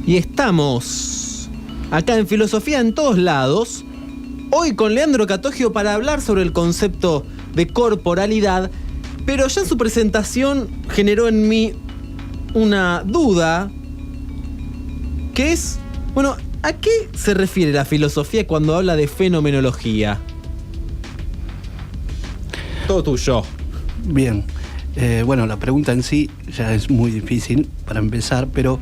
Y estamos acá en Filosofía en Todos Lados, hoy con Leandro Catogio para hablar sobre el concepto de corporalidad, pero ya en su presentación generó en mí una duda, que es, bueno, ¿a qué se refiere la filosofía cuando habla de fenomenología? Todo tuyo. Bien, bueno, la pregunta en sí ya es muy difícil para empezar, pero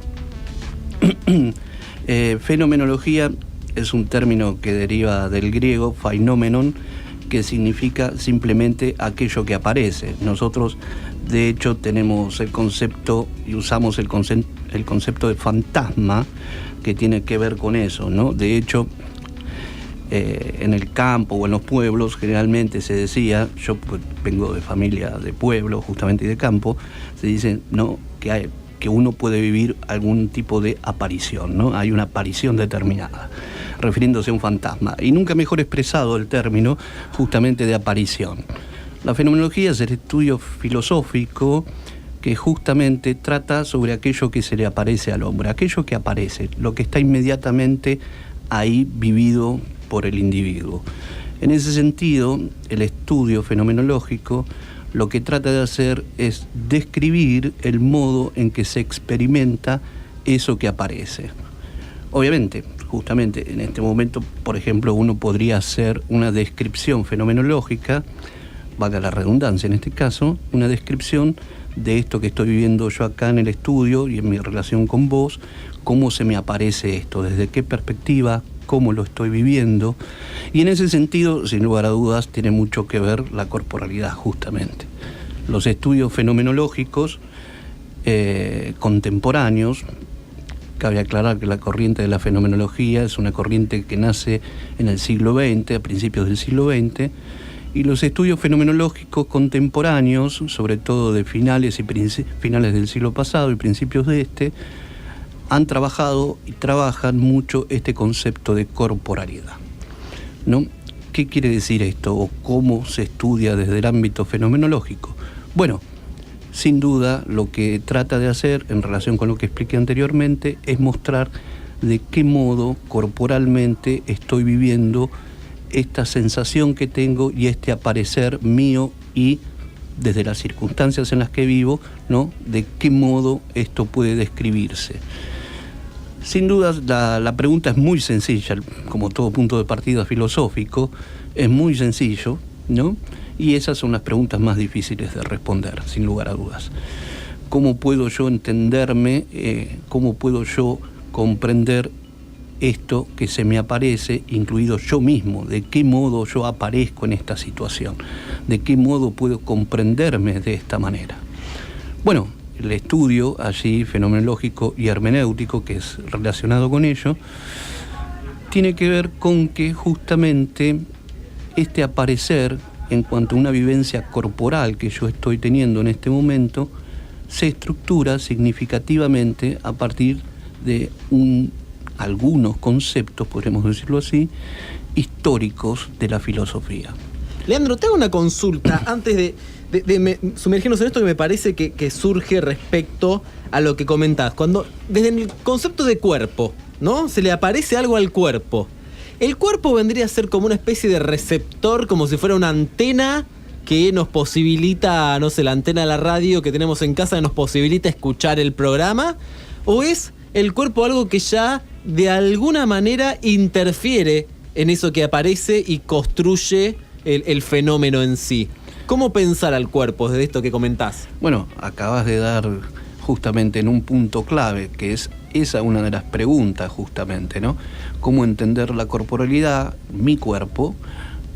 fenomenología es un término que deriva del griego phainommenon, que significa simplemente aquello que aparece. Nosotros, de hecho, tenemos el concepto y usamos el concepto de fantasma, que tiene que ver con eso, ¿no? De hecho, en el campo o en los pueblos generalmente se decía, yo vengo de familia de pueblo justamente y de campo, se dice, ¿no?, que uno puede vivir algún tipo de aparición, ¿no? Hay una aparición determinada, refiriéndose a un fantasma. Y nunca mejor expresado el término justamente de aparición. La fenomenología es el estudio filosófico que justamente trata sobre aquello que se le aparece al hombre, aquello que aparece, lo que está inmediatamente ahí vivido por el individuo. En ese sentido, el estudio fenomenológico lo que trata de hacer es describir el modo en que se experimenta eso que aparece. Obviamente, justamente en este momento, por ejemplo, uno podría hacer una descripción fenomenológica, valga la redundancia en este caso, una descripción de esto que estoy viviendo yo acá en el estudio y en mi relación con vos, cómo se me aparece esto, desde qué perspectiva, cómo lo estoy viviendo. Y en ese sentido, sin lugar a dudas, tiene mucho que ver la corporalidad, justamente. Los estudios fenomenológicos contemporáneos, cabe aclarar que la corriente de la fenomenología es una corriente que nace en el siglo XX, a principios del siglo XX, y los estudios fenomenológicos contemporáneos, sobre todo de finales del siglo pasado y principios de este, han trabajado y trabajan mucho este concepto de corporalidad, ¿no? ¿Qué quiere decir esto? ¿O cómo se estudia desde el ámbito fenomenológico? Bueno, sin duda lo que trata de hacer, en relación con lo que expliqué anteriormente, es mostrar de qué modo corporalmente estoy viviendo esta sensación que tengo y este aparecer mío y desde las circunstancias en las que vivo, ¿no?, de qué modo esto puede describirse. Sin duda, la pregunta es muy sencilla, como todo punto de partida filosófico, es muy sencillo, ¿no? Y esas son las preguntas más difíciles de responder, sin lugar a dudas. ¿Cómo puedo yo entenderme? ¿Cómo puedo yo comprender esto que se me aparece, incluido yo mismo? ¿De qué modo yo aparezco en esta situación? ¿De qué modo puedo comprenderme de esta manera? Bueno, el estudio allí fenomenológico y hermenéutico, que es relacionado con ello, tiene que ver con que justamente este aparecer, en cuanto a una vivencia corporal que yo estoy teniendo en este momento, se estructura significativamente a partir de algunos conceptos, podríamos decirlo así, históricos de la filosofía. Leandro, te hago una consulta antes de sumergirnos en esto que me parece que surge respecto a lo que comentás. Cuando, desde el concepto de cuerpo, ¿no?, se le aparece algo al cuerpo. El cuerpo vendría a ser como una especie de receptor, como si fuera una antena que nos posibilita, no sé, la antena de la radio que tenemos en casa que nos posibilita escuchar el programa. ¿O es el cuerpo algo que ya de alguna manera interfiere en eso que aparece y construye el fenómeno en sí? ¿Cómo pensar al cuerpo desde esto que comentás? Bueno, acabas de dar justamente en un punto clave, que es esa una de las preguntas justamente, ¿no? ¿Cómo entender la corporalidad, mi cuerpo?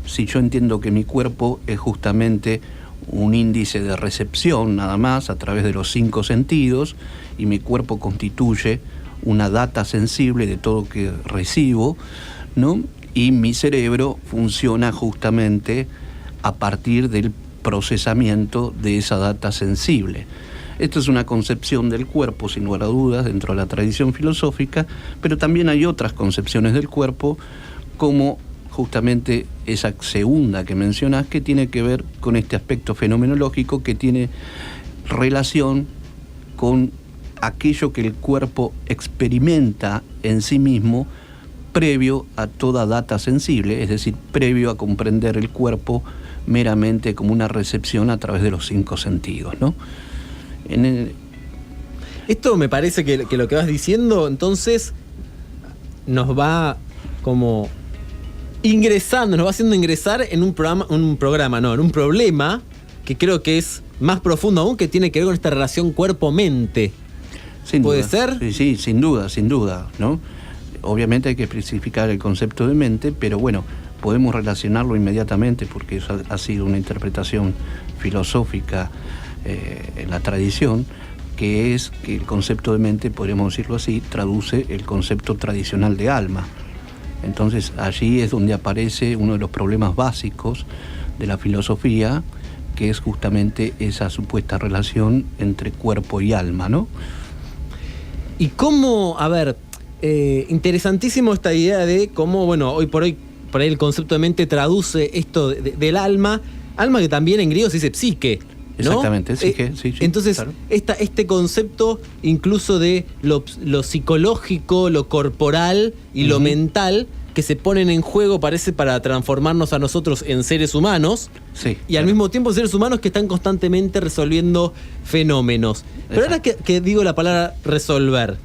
Si yo entiendo que mi cuerpo es justamente un índice de recepción nada más a través de los 5 sentidos y mi cuerpo constituye una data sensible de todo que recibo, ¿no? Y mi cerebro funciona justamente a partir del procesamiento de esa data sensible. Esta es una concepción del cuerpo, sin lugar a dudas, dentro de la tradición filosófica, pero también hay otras concepciones del cuerpo, como justamente esa segunda que mencionás, que tiene que ver con este aspecto fenomenológico que tiene relación con aquello que el cuerpo experimenta en sí mismo previo a toda data sensible, es decir, previo a comprender el cuerpo meramente como una recepción a través de los 5 sentidos, ¿no? Esto me parece que lo que vas diciendo, entonces, nos va como ingresando, nos va haciendo ingresar en un problema que creo que es más profundo aún, que tiene que ver con esta relación cuerpo-mente. ¿Puede ser? Sí, sin duda, ¿no? Obviamente hay que especificar el concepto de mente, pero bueno, podemos relacionarlo inmediatamente porque eso ha sido una interpretación filosófica en la tradición, que es que el concepto de mente, podríamos decirlo así, traduce el concepto tradicional de alma. Entonces allí es donde aparece uno de los problemas básicos de la filosofía, que es justamente esa supuesta relación entre cuerpo y alma, ¿no? Y cómo, interesantísimo esta idea de cómo, bueno, hoy por ahí el concepto de mente traduce esto del alma que también en griego se dice psique, ¿no? Exactamente, psique, sí. Entonces, claro. Este concepto incluso de lo psicológico, lo corporal y lo mental, que se ponen en juego, parece, para transformarnos a nosotros en seres humanos, sí, y al mismo tiempo seres humanos que están constantemente resolviendo fenómenos. Pero ahora que digo la palabra resolver,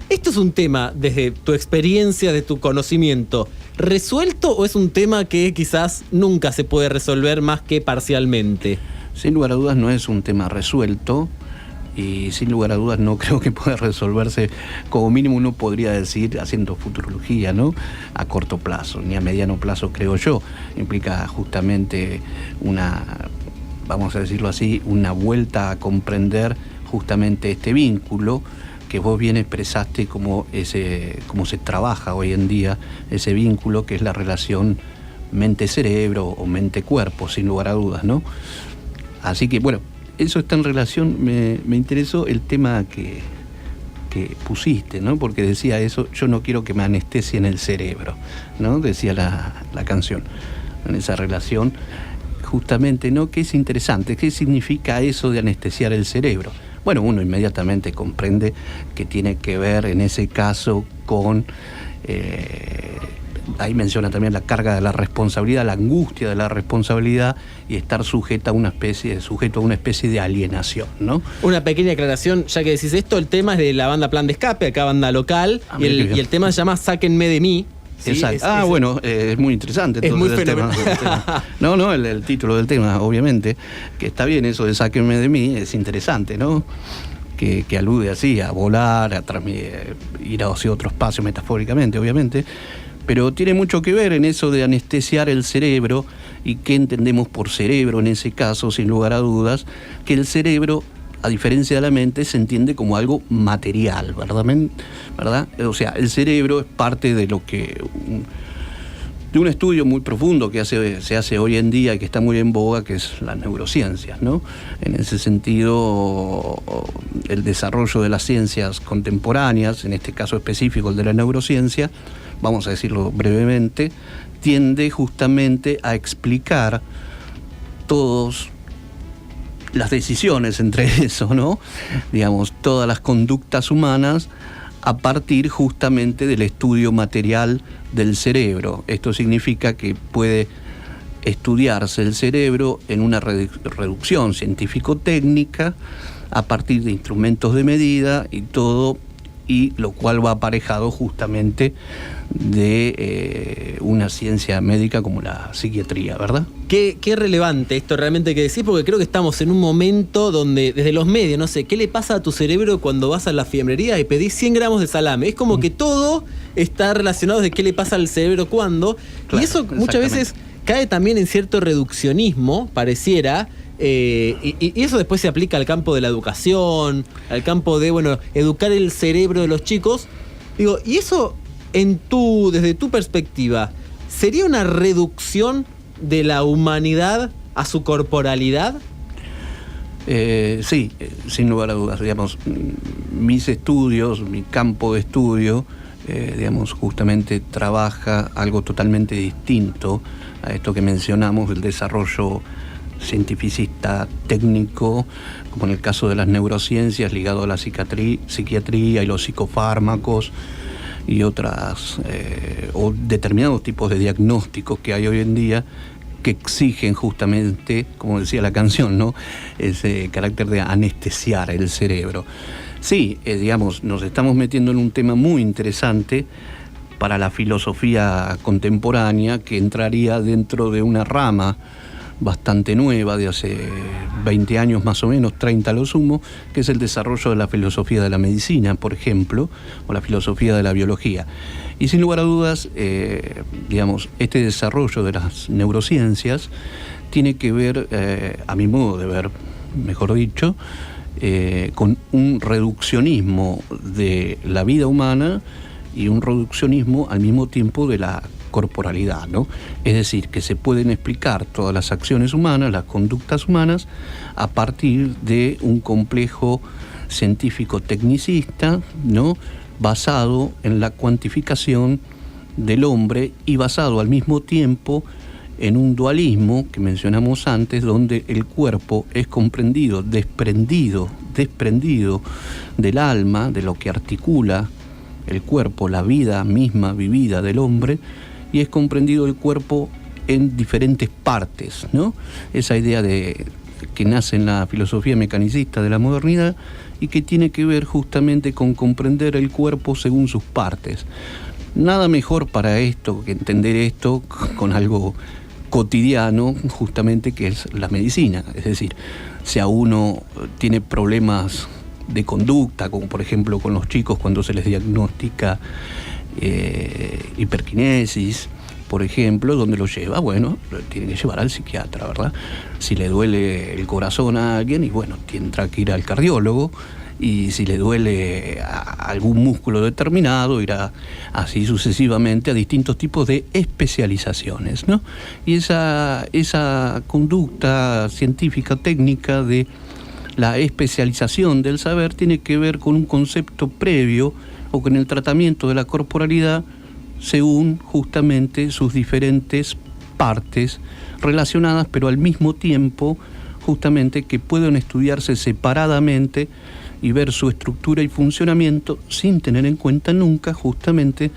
¿esto es un tema, desde tu experiencia, de tu conocimiento, resuelto, o es un tema que quizás nunca se puede resolver más que parcialmente? Sin lugar a dudas no es un tema resuelto, y sin lugar a dudas no creo que pueda resolverse, como mínimo uno podría decir, haciendo futurología, ¿no?, a corto plazo, ni a mediano plazo, creo yo. Implica justamente vamos a decirlo así, una vuelta a comprender justamente este vínculo que vos bien expresaste, cómo se trabaja hoy en día ese vínculo, que es la relación mente-cerebro o mente-cuerpo, sin lugar a dudas, ¿no? Así que, bueno, eso está en relación. Me interesó el tema que pusiste, ¿no? Porque decía eso: yo no quiero que me anestesien el cerebro, ¿no? Decía la canción, en esa relación, justamente, ¿no? Que es interesante. ¿Qué significa eso de anestesiar el cerebro? Bueno, uno inmediatamente comprende que tiene que ver, en ese caso, con... ahí menciona también la carga de la responsabilidad, la angustia de la responsabilidad, y estar sujeto a una especie de alienación, ¿no? Una pequeña aclaración, ya que decís esto: el tema es de la banda Plan de Escape, acá banda local, y el tema se llama Sáquenme de mí. ¿Sí? Exacto. Bueno, es muy interesante. Es muy fenomenal. No, el título del tema, obviamente, que está bien, eso de Sáquenme de mí, es interesante, ¿no? Que alude así a volar, a ir hacia otro espacio, metafóricamente, obviamente, pero tiene mucho que ver en eso de anestesiar el cerebro. ¿Y qué entendemos por cerebro en ese caso? Sin lugar a dudas, que el cerebro, a diferencia de la mente, se entiende como algo material, ¿verdad? O sea, el cerebro es parte de lo que... de un estudio muy profundo que se hace hoy en día y que está muy en boga, que es las neurociencias, ¿no? En ese sentido, el desarrollo de las ciencias contemporáneas, en este caso específico el de la neurociencia, vamos a decirlo brevemente, tiende justamente a explicar todas las decisiones entre eso, ¿no? Digamos, todas las conductas humanas a partir justamente del estudio material del cerebro. Esto significa que puede estudiarse el cerebro en una reducción científico-técnica a partir de instrumentos de medida y todo, y lo cual va aparejado justamente de una ciencia médica como la psiquiatría, ¿verdad? Qué relevante esto realmente que decís, porque creo que estamos en un momento donde, desde los medios, no sé, ¿qué le pasa a tu cerebro cuando vas a la fiambrería y pedís 100 gramos de salame? Es como que todo está relacionado de qué le pasa al cerebro cuándo, claro, y eso muchas veces cae también en cierto reduccionismo, pareciera. Y eso después se aplica al campo de la educación, al campo de, bueno, educar el cerebro de los chicos. Digo, y eso, desde tu perspectiva, ¿sería una reducción de la humanidad a su corporalidad? Sí, sin lugar a dudas. Digamos, mis estudios, mi campo de estudio, digamos, justamente trabaja algo totalmente distinto a esto que mencionamos, el desarrollo cientificista técnico, como en el caso de las neurociencias, ligado a la psiquiatría y los psicofármacos y otras, o determinados tipos de diagnósticos que hay hoy en día, que exigen justamente, como decía la canción, ¿no?, ese carácter de anestesiar el cerebro. Sí, digamos, nos estamos metiendo en un tema muy interesante para la filosofía contemporánea, que entraría dentro de una rama bastante nueva, de hace 20 años más o menos, 30 a lo sumo, que es el desarrollo de la filosofía de la medicina, por ejemplo, o la filosofía de la biología. Y sin lugar a dudas, digamos, este desarrollo de las neurociencias tiene que ver, a mi modo de ver, mejor dicho, con un reduccionismo de la vida humana y un reduccionismo al mismo tiempo de la corporalidad, ¿no? Es decir, que se pueden explicar todas las acciones humanas, las conductas humanas, a partir de un complejo científico tecnicista, ¿no?, basado en la cuantificación del hombre y basado al mismo tiempo en un dualismo que mencionamos antes, donde el cuerpo es comprendido, desprendido del alma, de lo que articula el cuerpo, la vida misma vivida del hombre, y es comprendido el cuerpo en diferentes partes, ¿no? Esa idea que nace en la filosofía mecanicista de la modernidad y que tiene que ver justamente con comprender el cuerpo según sus partes. Nada mejor para esto que entender esto con algo cotidiano, justamente, que es la medicina. Es decir, si a uno tiene problemas de conducta, como por ejemplo con los chicos cuando se les diagnostica hiperquinesis, por ejemplo, ¿dónde lo lleva? Bueno, lo tiene que llevar al psiquiatra, ¿verdad? Si le duele el corazón a alguien, y bueno, tendrá que ir al cardiólogo, y si le duele a algún músculo determinado, irá así sucesivamente a distintos tipos de especializaciones, ¿no? Y esa conducta científica, técnica de la especialización del saber tiene que ver con un concepto previo o con el tratamiento de la corporalidad según justamente sus diferentes partes relacionadas, pero al mismo tiempo justamente que pueden estudiarse separadamente y ver su estructura y funcionamiento sin tener en cuenta nunca justamente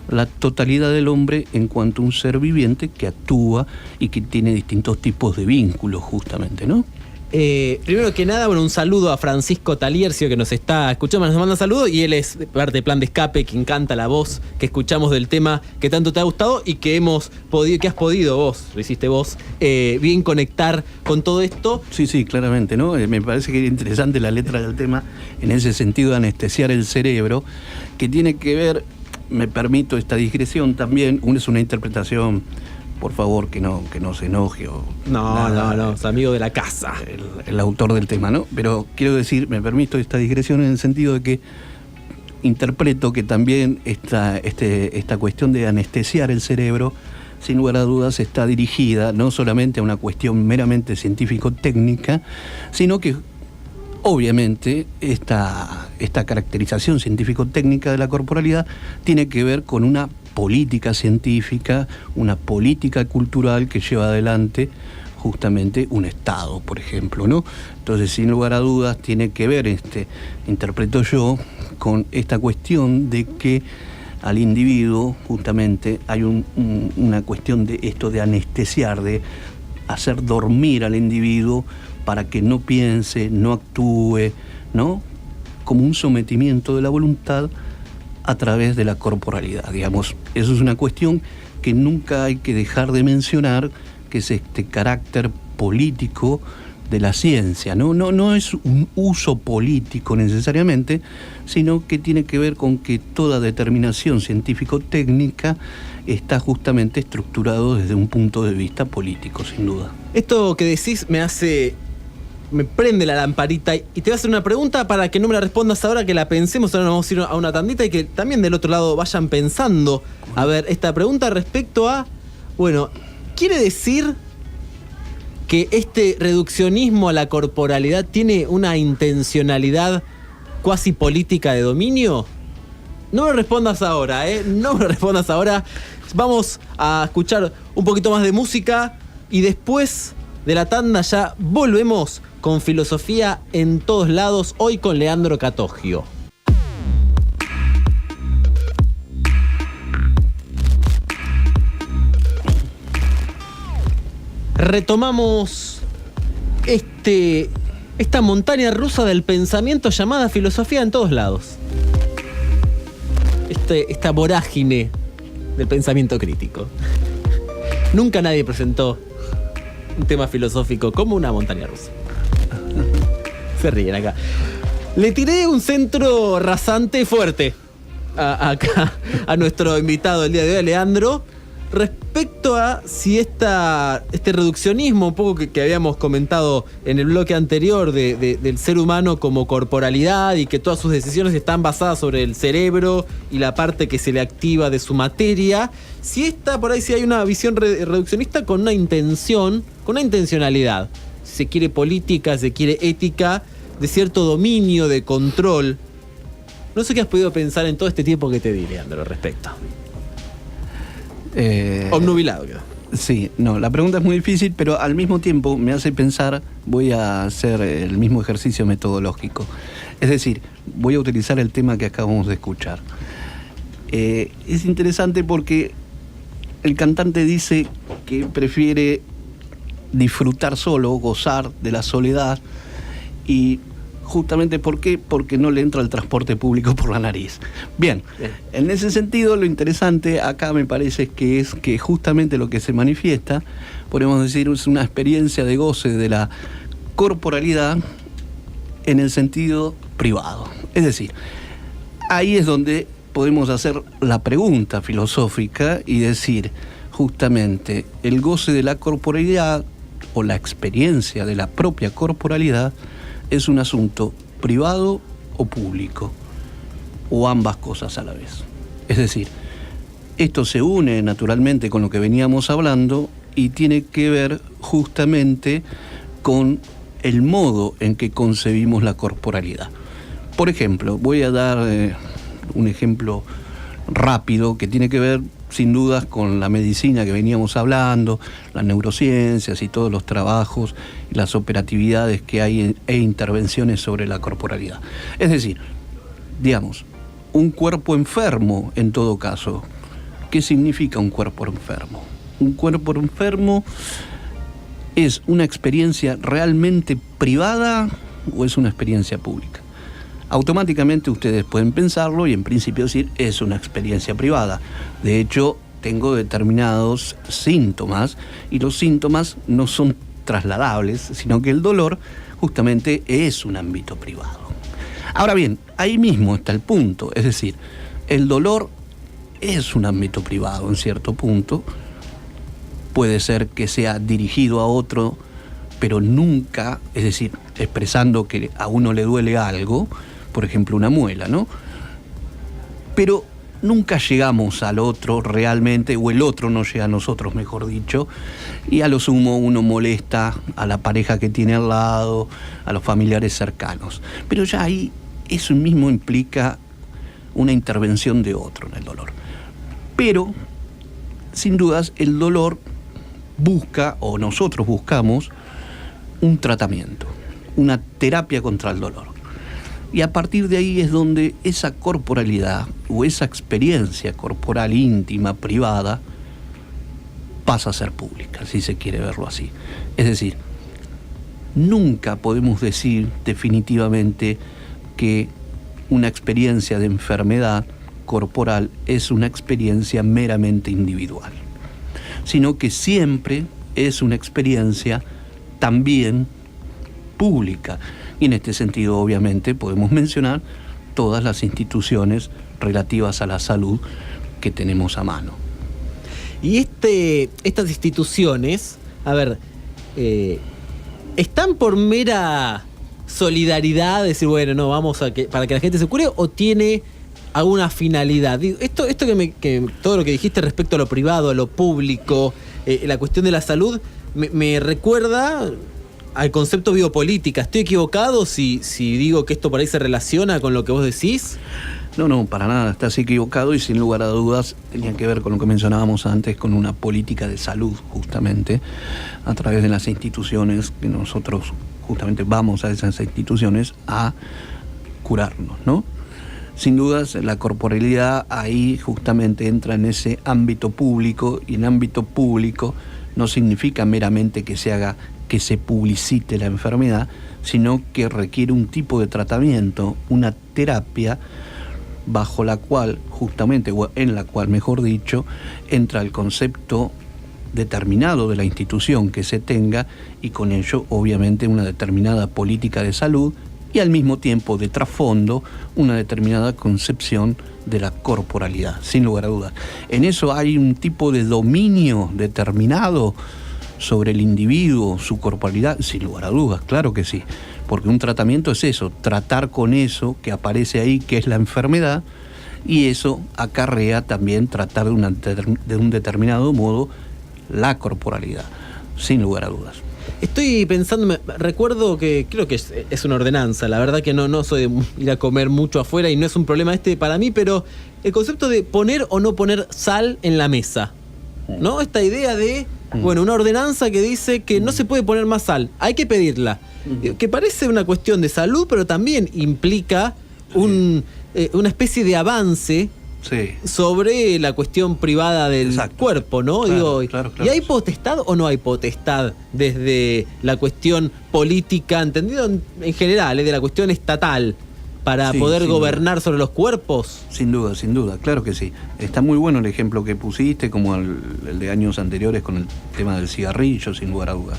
la totalidad del hombre en cuanto a un ser viviente que actúa y que tiene distintos tipos de vínculos justamente, ¿no? Primero que nada, bueno, un saludo a Francisco Taliercio, que nos está escuchando, nos manda saludos, y él es parte de Plan de Escape, que encanta la voz que escuchamos del tema que tanto te ha gustado y que has podido vos, lo hiciste vos, bien conectar con todo esto. Sí, claramente, ¿no? Me parece que es interesante la letra del tema en ese sentido de anestesiar el cerebro, que tiene que ver, me permito esta digresión también, es una interpretación, por favor, que no se enoje o no, es amigo de la casa, el autor del tema, ¿no? Pero quiero decir, me permito esta digresión en el sentido de que interpreto que también esta cuestión de anestesiar el cerebro, sin lugar a dudas, está dirigida no solamente a una cuestión meramente científico-técnica, sino que obviamente esta caracterización científico-técnica de la corporalidad tiene que ver con una política científica, una política cultural que lleva adelante justamente un Estado, por ejemplo, ¿no? Entonces, sin lugar a dudas, tiene que ver, interpreto yo, con esta cuestión de que al individuo, justamente, hay una cuestión de esto de anestesiar, de hacer dormir al individuo para que no piense, no actúe, ¿no? Como un sometimiento de la voluntad a través de la corporalidad, digamos. Eso es una cuestión que nunca hay que dejar de mencionar, que es este carácter político de la ciencia, ¿no? No es un uso político necesariamente, sino que tiene que ver con que toda determinación científico-técnica está justamente estructurado desde un punto de vista político, sin duda. Esto que decís me prende la lamparita, y te voy a hacer una pregunta para que no me la respondas ahora, que la pensemos. Ahora nos vamos a ir a una tandita y que también del otro lado vayan pensando. A ver, esta pregunta respecto a, bueno, ¿quiere decir que este reduccionismo a la corporalidad tiene una intencionalidad cuasi política de dominio? No me lo respondas ahora, no me lo respondas ahora. Vamos a escuchar un poquito más de música y después de la tanda, ya volvemos con Filosofía en Todos Lados, hoy con Leandro Catogio. Retomamos esta montaña rusa del pensamiento llamada Filosofía en Todos Lados. Esta vorágine del pensamiento crítico. Nunca nadie presentó un tema filosófico como una montaña rusa. Se ríen acá. Le tiré un centro rasante fuerte acá a nuestro invitado el día de hoy, Leandro, respecto a si este reduccionismo un poco que habíamos comentado en el bloque anterior del ser humano como corporalidad y que todas sus decisiones están basadas sobre el cerebro y la parte que se le activa de su materia, si hay una visión reduccionista con una intención, con una intencionalidad, si se quiere política, si se quiere ética, de cierto dominio, de control. No sé qué has podido pensar en todo este tiempo que te di, Leandro, al respecto. Obnubilado quedó. Sí, no, la pregunta es muy difícil, pero al mismo tiempo me hace pensar, voy a hacer el mismo ejercicio metodológico. Es decir, voy a utilizar el tema que acabamos de escuchar. Es interesante porque el cantante dice que prefiere disfrutar solo, gozar de la soledad, y justamente ¿por qué? Porque no le entra el transporte público por la nariz. Bien, en ese sentido lo interesante acá me parece que es que justamente lo que se manifiesta, podemos decir, es una experiencia de goce de la corporalidad en el sentido privado. Es decir, ahí es donde podemos hacer la pregunta filosófica y decir, justamente, el goce de la corporalidad o la experiencia de la propia corporalidad es un asunto privado o público, o ambas cosas a la vez. Es decir, esto se une naturalmente con lo que veníamos hablando y tiene que ver justamente con el modo en que concebimos la corporalidad. Por ejemplo, voy a dar un ejemplo rápido que tiene que ver sin dudas con la medicina que veníamos hablando, las neurociencias y todos los trabajos y las operatividades que hay e intervenciones sobre la corporalidad. Es decir, digamos, un cuerpo enfermo en todo caso. ¿Qué significa un cuerpo enfermo? Un cuerpo enfermo es una experiencia realmente privada o es una experiencia pública. Automáticamente ustedes pueden pensarlo y en principio decir es una experiencia privada. De hecho, tengo determinados síntomas y los síntomas no son trasladables, sino que el dolor justamente es un ámbito privado. Ahora bien, ahí mismo está el punto, es decir, el dolor es un ámbito privado en cierto punto, puede ser que sea dirigido a otro, pero nunca, es decir, expresando que a uno le duele algo, por ejemplo una muela, ¿no? Pero nunca llegamos al otro realmente, o el otro no llega a nosotros, mejor dicho, y a lo sumo uno molesta a la pareja que tiene al lado, a los familiares cercanos. Pero ya ahí eso mismo implica una intervención de otro en el dolor. Pero, sin dudas, el dolor busca, o nosotros buscamos, un tratamiento, una terapia contra el dolor. Y a partir de ahí es donde esa corporalidad o esa experiencia corporal íntima, privada, pasa a ser pública, si se quiere verlo así. Es decir, nunca podemos decir definitivamente que una experiencia de enfermedad corporal es una experiencia meramente individual, sino que siempre es una experiencia también pública. Y en este sentido, obviamente, podemos mencionar todas las instituciones relativas a la salud que tenemos a mano. Y estas instituciones, a ver, ¿están por mera solidaridad, decir, bueno, no, vamos para que la gente se cure, o tiene alguna finalidad? Esto que todo lo que dijiste respecto a lo privado, a lo público, la cuestión de la salud, me recuerda al concepto biopolítica. ¿Estoy equivocado si digo que esto por ahí se relaciona con lo que vos decís? No, para nada, estás equivocado y sin lugar a dudas tenía que ver con lo que mencionábamos antes, con una política de salud justamente, a través de las instituciones, que nosotros justamente vamos a esas instituciones a curarnos, ¿no? Sin dudas la corporalidad ahí justamente entra en ese ámbito público, y en ámbito público no significa meramente que se publicite la enfermedad, sino que requiere un tipo de tratamiento, una terapia bajo la cual justamente, o en la cual mejor dicho, entra el concepto determinado de la institución que se tenga, y con ello obviamente una determinada política de salud y al mismo tiempo de trasfondo una determinada concepción de la corporalidad, sin lugar a dudas. En eso hay un tipo de dominio determinado sobre el individuo, su corporalidad, sin lugar a dudas, claro que sí, porque un tratamiento es eso, tratar con eso que aparece ahí, que es la enfermedad, y eso acarrea también tratar de un determinado modo la corporalidad, sin lugar a dudas. Estoy pensando, recuerdo que creo que es una ordenanza, la verdad que no soy de ir a comer mucho afuera y no es un problema para mí, pero el concepto de poner o no poner sal en la mesa, ¿no? Esta idea de, bueno, una ordenanza que dice que no se puede poner más sal, hay que pedirla, que parece una cuestión de salud, pero también implica una especie de avance. Sí. Sobre la cuestión privada del cuerpo, ¿no? Claro. ¿Y hay potestad o no hay potestad desde la cuestión política, entendido en general, de la cuestión estatal, para poder gobernar sobre los cuerpos? Sin duda, claro que sí. Está muy bueno el ejemplo que pusiste, como el de años anteriores con el tema del cigarrillo, sin lugar a dudas,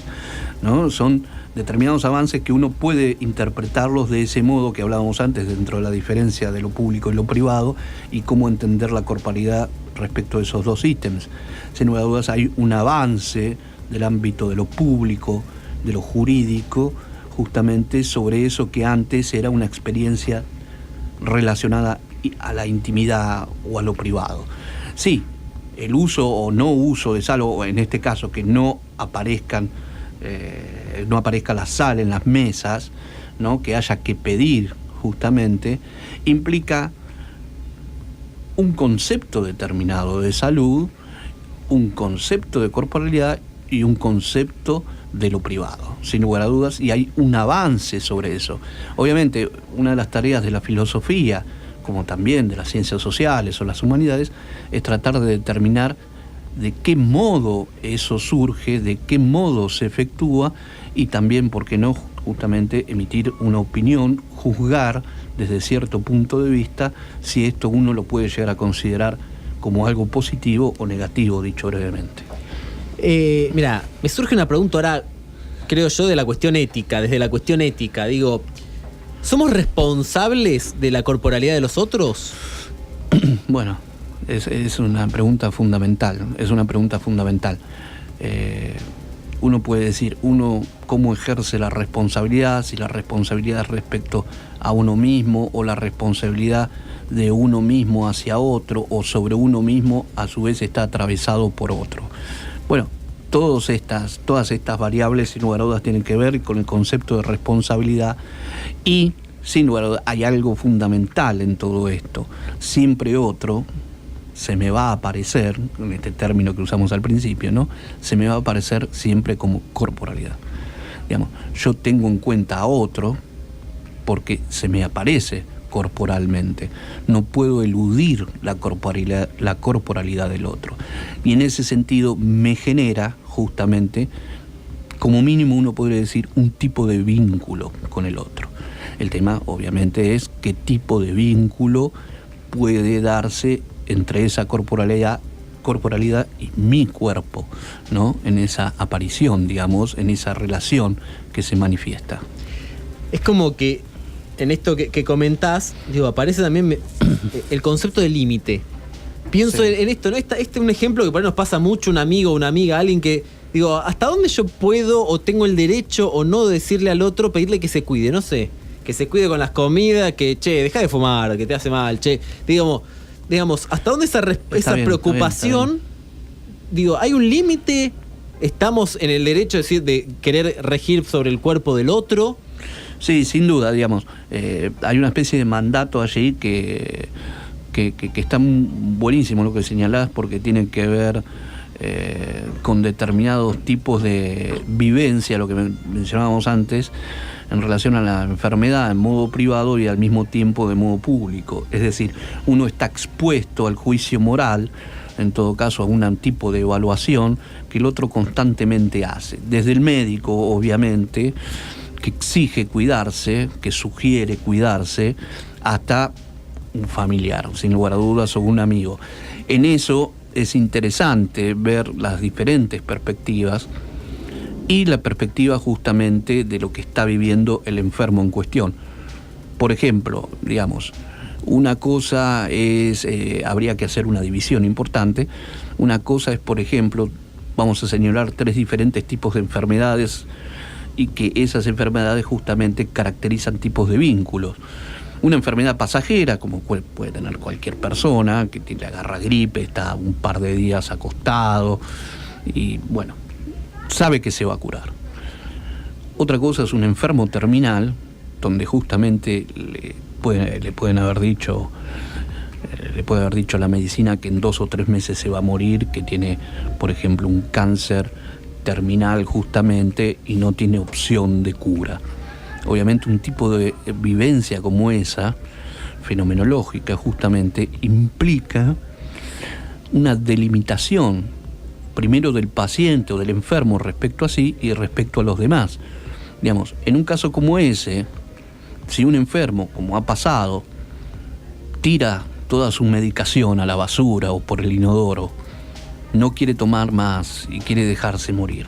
¿no? Son determinados avances que uno puede interpretarlos de ese modo que hablábamos antes, dentro de la diferencia de lo público y lo privado, y cómo entender la corporalidad respecto a esos dos ítems. Sin lugar a dudas hay un avance del ámbito de lo público, de lo jurídico, justamente sobre eso que antes era una experiencia relacionada a la intimidad o a lo privado. Sí, el uso o no uso de sal, o en este caso que no aparezca la sal en las mesas, ¿no? Que haya que pedir justamente, implica un concepto determinado de salud, un concepto de corporalidad y un concepto de lo privado, sin lugar a dudas, y hay un avance sobre eso. Obviamente, una de las tareas de la filosofía, como también de las ciencias sociales o las humanidades, es tratar de determinar de qué modo eso surge, de qué modo se efectúa, y también, ¿por qué no?, justamente emitir una opinión, juzgar desde cierto punto de vista si esto uno lo puede llegar a considerar como algo positivo o negativo, dicho brevemente. Mira, me surge una pregunta ahora, creo yo, de la cuestión ética, desde la cuestión ética, digo, ¿somos responsables de la corporalidad de los otros? Bueno, es una pregunta fundamental, uno puede decir, cómo ejerce la responsabilidad, si la responsabilidad es respecto a uno mismo, o la responsabilidad de uno mismo hacia otro, o sobre uno mismo a su vez está atravesado por otro. Bueno, todas estas variables sin lugar a dudas tienen que ver con el concepto de responsabilidad, y sin lugar a dudas hay algo fundamental en todo esto. Siempre otro se me va a aparecer, en este término que usamos al principio, ¿no? Se me va a aparecer siempre como corporalidad. Digamos, yo tengo en cuenta a otro porque se me aparece corporalmente. No puedo eludir la corporalidad del otro. Y en ese sentido me genera justamente, como mínimo uno podría decir, un tipo de vínculo con el otro. El tema obviamente es qué tipo de vínculo puede darse entre esa corporalidad y mi cuerpo, ¿no? En esa aparición, digamos, en esa relación que se manifiesta. Es como que en esto que comentás, digo, aparece también el concepto de límite. Pienso en esto, ¿no? Este es un ejemplo que por ahí nos pasa mucho, un amigo, una amiga, alguien que, digo, ¿hasta dónde yo puedo o tengo el derecho o no de decirle al otro, pedirle que se cuide? No sé, que se cuide con las comidas, que, che, deja de fumar, que te hace mal, che, digamos, ¿hasta dónde esa preocupación? Está bien. Digo, ¿hay un límite? ¿Estamos en el derecho de querer regir sobre el cuerpo del otro? Sí, sin duda, digamos. Hay una especie de mandato allí que está buenísimo lo que señalás, porque tiene que ver con determinados tipos de vivencia, lo que mencionábamos antes, en relación a la enfermedad en modo privado y al mismo tiempo de modo público. Es decir, uno está expuesto al juicio moral, en todo caso a un tipo de evaluación que el otro constantemente hace. Desde el médico, obviamente, que exige cuidarse, que sugiere cuidarse, hasta un familiar, sin lugar a dudas, o un amigo. En eso es interesante ver las diferentes perspectivas y la perspectiva justamente de lo que está viviendo el enfermo en cuestión. Por ejemplo, digamos, una cosa es, habría que hacer una división importante. Una cosa es, por ejemplo, vamos a señalar 3 diferentes tipos de enfermedades y que esas enfermedades justamente caracterizan tipos de vínculos. Una enfermedad pasajera, como puede tener cualquier persona, que le agarra gripe, está un par de días acostado y, bueno, sabe que se va a curar. Otra cosa es un enfermo terminal, donde justamente le puede haber dicho a la medicina que en 2 o 3 meses se va a morir, que tiene, por ejemplo, un cáncer terminal justamente y no tiene opción de cura. Obviamente un tipo de vivencia como esa, fenomenológica justamente, implica una delimitación, primero del paciente o del enfermo respecto a sí y respecto a los demás. Digamos, en un caso como ese, si un enfermo, como ha pasado, tira toda su medicación a la basura o por el inodoro, no quiere tomar más y quiere dejarse morir.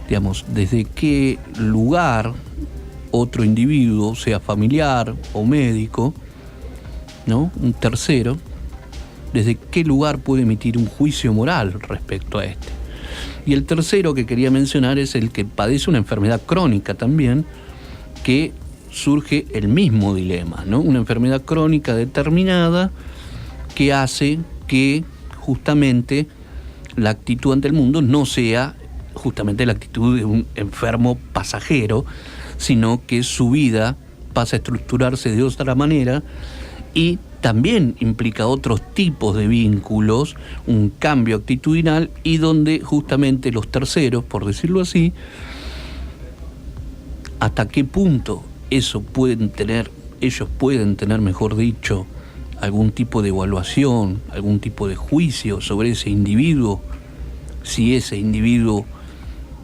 Digamos, ¿desde qué lugar otro individuo, sea familiar o médico, ¿no?, un tercero, desde qué lugar puede emitir un juicio moral respecto a este? Y el tercero que quería mencionar es el que padece una enfermedad crónica también, que surge el mismo dilema, ¿no? Una enfermedad crónica determinada que hace que justamente la actitud ante el mundo no sea justamente la actitud de un enfermo pasajero, sino que su vida pasa a estructurarse de otra manera y también implica otros tipos de vínculos, un cambio actitudinal, y donde justamente los terceros, por decirlo así, hasta qué punto ellos pueden tener, mejor dicho, algún tipo de evaluación, algún tipo de juicio sobre ese individuo, si ese individuo,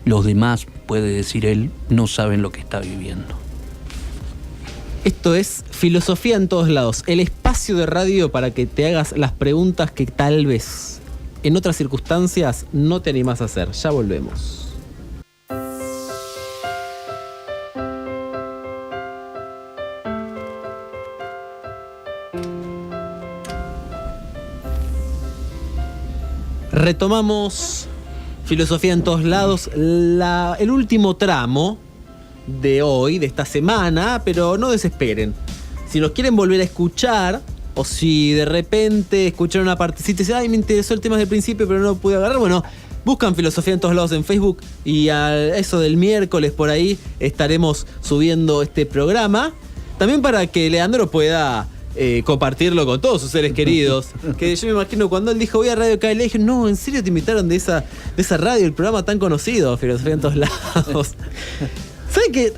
los demás, puede decir él, no saben lo que está viviendo. Esto es Filosofía en Todos Lados, el espacio de radio para que te hagas las preguntas que tal vez en otras circunstancias no te animás a hacer. Ya volvemos. Retomamos Filosofía en Todos Lados, el último tramo de hoy, de esta semana, pero no desesperen. Si nos quieren volver a escuchar, o si de repente escucharon una partecita y dicen, ay, me interesó el tema desde el principio, pero no lo pude agarrar, bueno, buscan Filosofía en Todos Lados en Facebook y a eso del miércoles por ahí estaremos subiendo este programa. También para que Leandro pueda compartirlo con todos sus seres queridos. Que yo me imagino cuando él dijo voy a Radio KL, dije, no, ¿en serio te invitaron de esa radio, el programa tan conocido, Filosofía en Todos Lados? ¿Saben que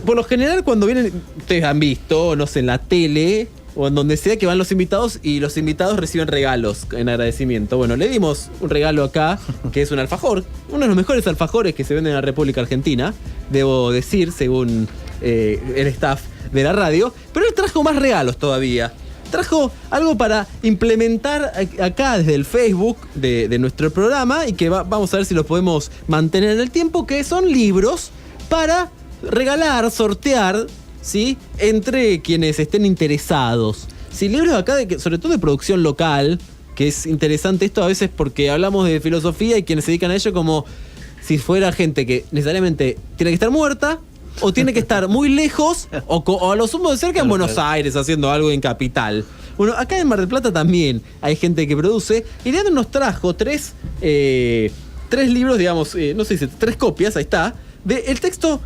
por lo general cuando vienen, ustedes han visto, no sé, en la tele o en donde sea, que van los invitados y los invitados reciben regalos en agradecimiento? Bueno, le dimos un regalo acá, que es un alfajor, uno de los mejores alfajores que se venden en la República Argentina, debo decir, según el staff de la radio, pero él trajo más regalos todavía. Trajo algo para implementar acá desde el Facebook de nuestro programa y que vamos a ver si lo podemos mantener en el tiempo, que son libros para regalar, sortear, ¿sí?, entre quienes estén interesados. Sí, libros acá, sobre todo de producción local, que es interesante esto a veces porque hablamos de filosofía y quienes se dedican a ello como si fuera gente que necesariamente tiene que estar muerta, o tiene que estar muy lejos, o a lo sumo de cerca en Buenos Aires haciendo algo en Capital. Bueno, acá en Mar del Plata también hay gente que produce. Y Leandro nos trajo tres libros, digamos, no sé si 3 copias, ahí está, del texto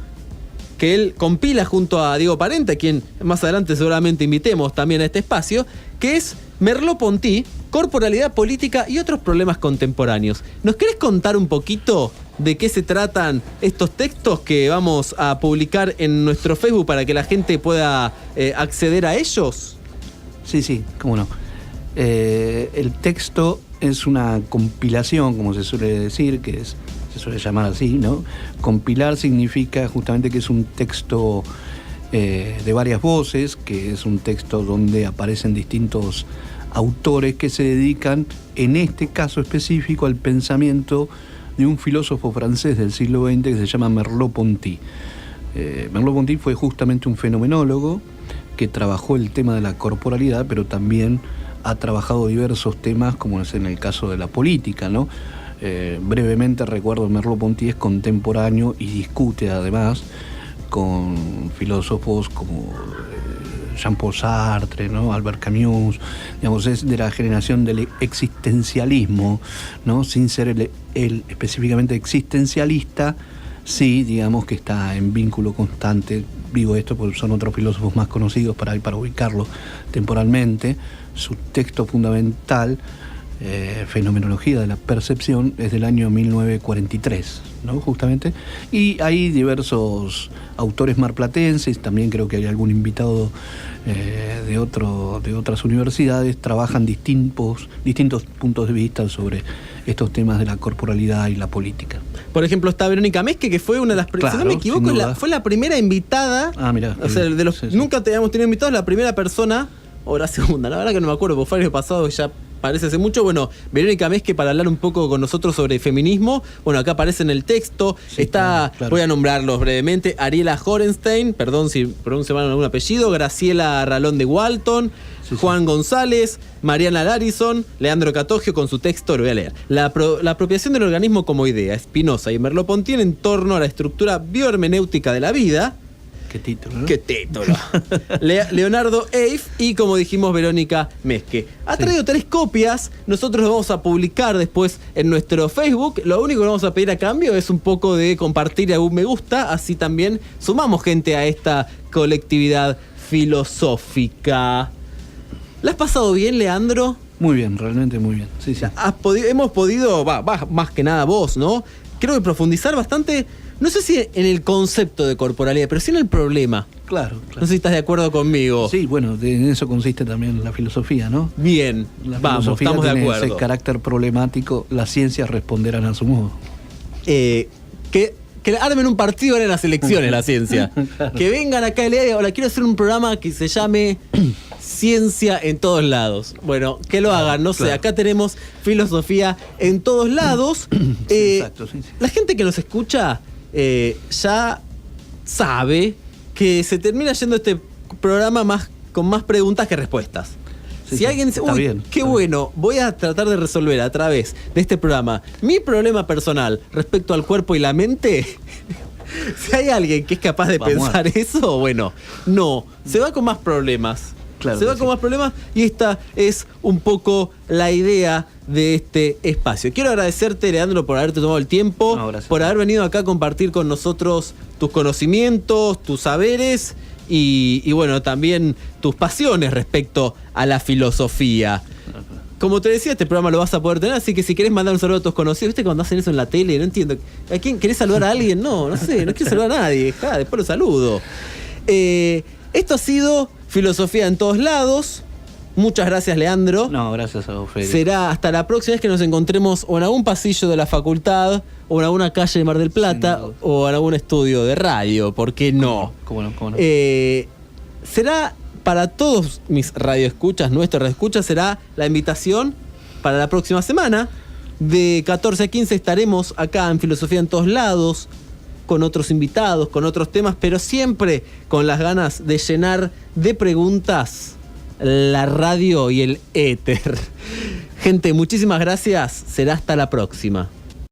que él compila junto a Diego Parente, a quien más adelante seguramente invitemos también a este espacio, que es Merleau-Ponty, corporalidad política y otros problemas contemporáneos. ¿Nos querés contar un poquito de qué se tratan estos textos que vamos a publicar en nuestro Facebook para que la gente pueda acceder a ellos? Sí, cómo no. El texto es una compilación, como se suele decir, se suele llamar así, ¿no? Compilar significa justamente que es un texto de varias voces, que es un texto donde aparecen distintos autores que se dedican, en este caso específico, al pensamiento de un filósofo francés del siglo XX que se llama Merleau-Ponty. Merleau-Ponty fue justamente un fenomenólogo que trabajó el tema de la corporalidad, pero también ha trabajado diversos temas, como es en el caso de la política, ¿no? Brevemente recuerdo, Merleau-Ponty es contemporáneo y discute además con filósofos como Jean-Paul Sartre, ¿no? Albert Camus, digamos, es de la generación del existencialismo, ¿no? Sin ser el específicamente existencialista, sí, digamos que está en vínculo constante. Digo esto porque son otros filósofos más conocidos para ubicarlo temporalmente. Su texto fundamental, Fenomenología de la Percepción, es del año 1943, ¿no? Justamente. Y hay diversos autores marplatenses, también creo que hay algún invitado de otras universidades, trabajan distintos puntos de vista sobre estos temas de la corporalidad y la política. Por ejemplo, está Verónica Mesque, que fue una de las... Claro, si no me equivoco, fue la primera invitada. Ah, mirá. O sea, Sí. nunca te habíamos tenido invitados, la primera persona, o la segunda, la verdad que no me acuerdo, porque fue el año pasado, ya parece hace mucho. Bueno, Verónica Mesque, para hablar un poco con nosotros sobre feminismo. Bueno, acá aparece en el texto. Sí, está, claro. Voy a nombrarlos brevemente: Ariela Horenstein, perdón si pronuncio mal algún apellido, Graciela Ralón de Walton, Sí. Juan González, Mariana Larison, Leandro Catogio con su texto, lo voy a leer. La apropiación del organismo como idea, Spinoza y Merleau-Ponty en torno a la estructura biohermenéutica de la vida. Qué título, ¿no? ¡Qué título! Leonardo Eif y, como dijimos, Verónica Mesque. Ha traído 3 copias. Nosotros lo vamos a publicar después en nuestro Facebook. Lo único que vamos a pedir a cambio es un poco de compartir algún me gusta. Así también sumamos gente a esta colectividad filosófica. ¿La has pasado bien, Leandro? Muy bien, realmente muy bien. Sí. Hemos podido, más que nada vos, ¿no? Creo que profundizar bastante, no sé si en el concepto de corporalidad, pero sí en el problema. Claro. No sé si estás de acuerdo conmigo. Sí, bueno, en eso consiste también la filosofía, ¿no? Bien, vamos, estamos de acuerdo. Ese carácter problemático, las ciencias responderán a su modo. Que armen un partido ahora en las elecciones, la ciencia. Claro. Que vengan acá y le digan: ahora quiero hacer un programa que se llame Ciencia en todos lados. Bueno, que lo hagan, no sé, acá tenemos filosofía en todos lados. Exacto, sí. La gente que nos escucha ya sabe que se termina yendo este programa con más preguntas que respuestas. Si alguien dice: uy, bien, qué bueno, voy a tratar de resolver a través de este programa mi problema personal respecto al cuerpo y la mente. Si hay alguien que es capaz de pensar eso, bueno, no, se va con más problemas. Claro, se va con más problemas, y esta es un poco la idea de este espacio. Quiero agradecerte, Leandro, por haberte tomado el tiempo, por haber venido acá a compartir con nosotros tus conocimientos, tus saberes y bueno, también tus pasiones respecto a la filosofía. Como te decía, este programa lo vas a poder tener, así que si querés mandar un saludo a tus conocidos, ¿viste cuando hacen eso en la tele? No entiendo. ¿A quién querés saludar a alguien? No sé, no quiero saludar a nadie. Después lo saludo. Esto ha sido Filosofía en Todos Lados. Muchas gracias, Leandro. No, gracias a vos, Fede. Será hasta la próxima vez que nos encontremos o en algún pasillo de la facultad, o en alguna calle de Mar del Plata, o en algún estudio de radio. ¿Por qué no? ¿Cómo no? Será para todos mis radioescuchas, nuestros radioescuchas, será la invitación para la próxima semana. De 14 a 15 estaremos acá en Filosofía en Todos Lados, con otros invitados, con otros temas, pero siempre con las ganas de llenar de preguntas la radio y el éter. Gente, muchísimas gracias. Será hasta la próxima.